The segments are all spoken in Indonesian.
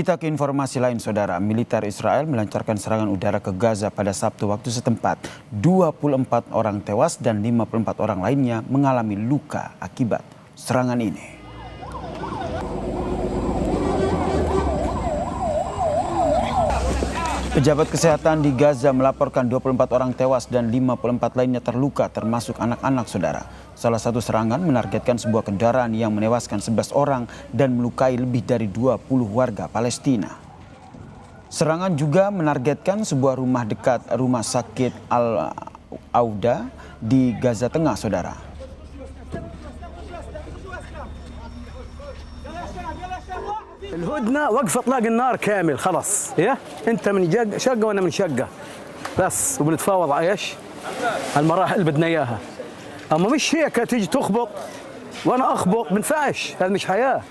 Kita ke informasi lain, saudara. Militer Israel melancarkan serangan udara ke Gaza pada Sabtu waktu setempat. 24 orang tewas dan 54 orang lainnya mengalami luka akibat serangan ini. Pejabat kesehatan di Gaza melaporkan 24 orang tewas dan 54 lainnya terluka, termasuk anak-anak, saudara. Salah satu serangan menargetkan sebuah kendaraan yang menewaskan 11 orang dan melukai lebih dari 20 warga Palestina. Serangan juga menargetkan sebuah rumah dekat rumah sakit Al-Auda di Gaza Tengah, saudara. الهدنة وقف اطلاق النار كامل خلاص انت من شقه وانا من شقه بس وبنتفاوض على ايش المراحل اللي بدنا اياها اما مش هيك تيجي تخبط وانا اخبط بنفعش هذا مش حياه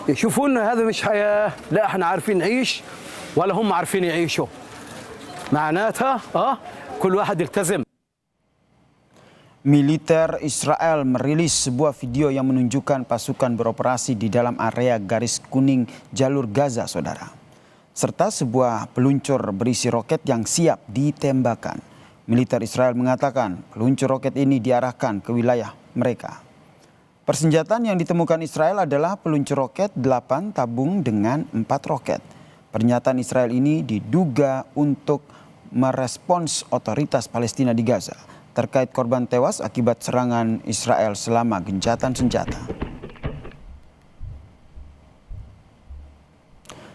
يشوفونا هذا مش حياه لا احنا عارفين نعيش ولا هم عارفين يعيشوا معناتها كل واحد يلتزم. Militer Israel merilis sebuah video yang menunjukkan pasukan beroperasi di dalam area garis kuning jalur Gaza, saudara. Serta sebuah peluncur berisi roket yang siap ditembakkan. Militer Israel mengatakan peluncur roket ini diarahkan ke wilayah mereka. Persenjataan yang ditemukan Israel adalah peluncur roket 8 tabung dengan 4 roket. Pernyataan Israel ini diduga untuk merespons otoritas Palestina di Gaza terkait korban tewas akibat serangan Israel selama gencatan senjata.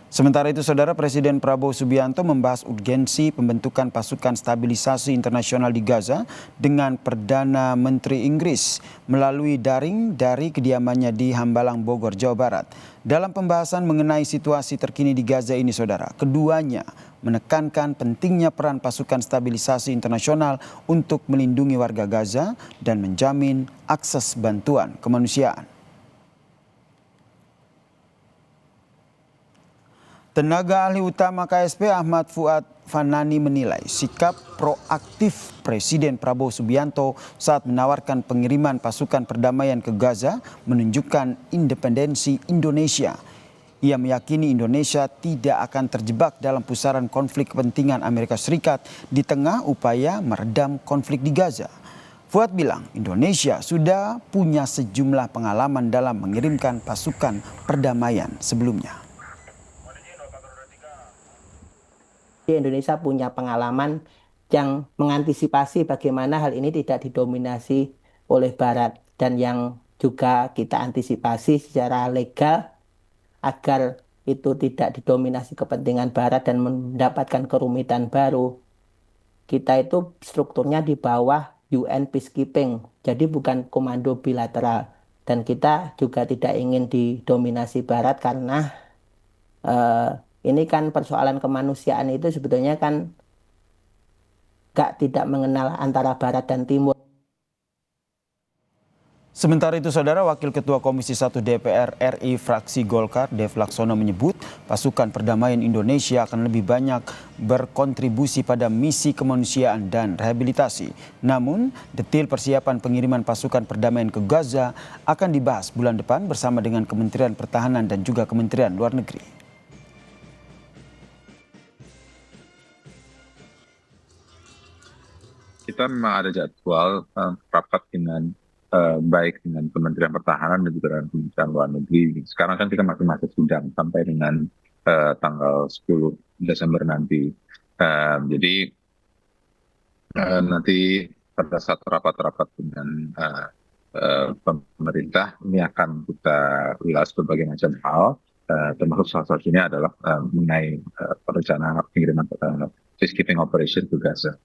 Sementara itu, saudara, Presiden Prabowo Subianto membahas urgensi pembentukan pasukan stabilisasi internasional di Gaza dengan Perdana Menteri Inggris melalui daring dari kediamannya di Hambalang, Bogor, Jawa Barat. Dalam pembahasan mengenai situasi terkini di Gaza ini, saudara, keduanya menekankan pentingnya peran pasukan stabilisasi internasional untuk melindungi warga Gaza dan menjamin akses bantuan kemanusiaan. Tenaga ahli utama KSP Ahmad Fuad Fanani menilai sikap proaktif Presiden Prabowo Subianto saat menawarkan pengiriman pasukan perdamaian ke Gaza menunjukkan independensi Indonesia. Ia meyakini Indonesia tidak akan terjebak dalam pusaran konflik kepentingan Amerika Serikat di tengah upaya meredam konflik di Gaza. Fuad bilang Indonesia sudah punya sejumlah pengalaman dalam mengirimkan pasukan perdamaian sebelumnya. Indonesia punya pengalaman yang mengantisipasi bagaimana hal ini tidak didominasi oleh Barat dan yang juga kita antisipasi secara legal agar itu tidak didominasi kepentingan Barat dan mendapatkan kerumitan baru. Kita itu strukturnya di bawah UN Peacekeeping, jadi bukan komando bilateral. Dan kita juga tidak ingin didominasi Barat karena ini kan persoalan kemanusiaan itu sebetulnya kan tidak mengenal antara Barat dan Timur. Sementara itu, saudara, Wakil Ketua Komisi 1 DPR RI fraksi Golkar, Dev Laksono, menyebut pasukan perdamaian Indonesia akan lebih banyak berkontribusi pada misi kemanusiaan dan rehabilitasi. Namun, detil persiapan pengiriman pasukan perdamaian ke Gaza akan dibahas bulan depan bersama dengan Kementerian Pertahanan dan juga Kementerian Luar Negeri. Kita memang ada jadwal rapat dengan baik dengan Kementerian Pertahanan dan juga dengan Kementerian Luar Negeri. Sekarang kan kita masih masa sidang sampai dengan tanggal 10 Desember nanti. Jadi nanti pada saat rapat-rapat dengan pemerintah ini akan kita ulas berbagai macam hal, termasuk salah satunya adalah mengenai perencanaan pengiriman peacekeeping operation ke Gaza.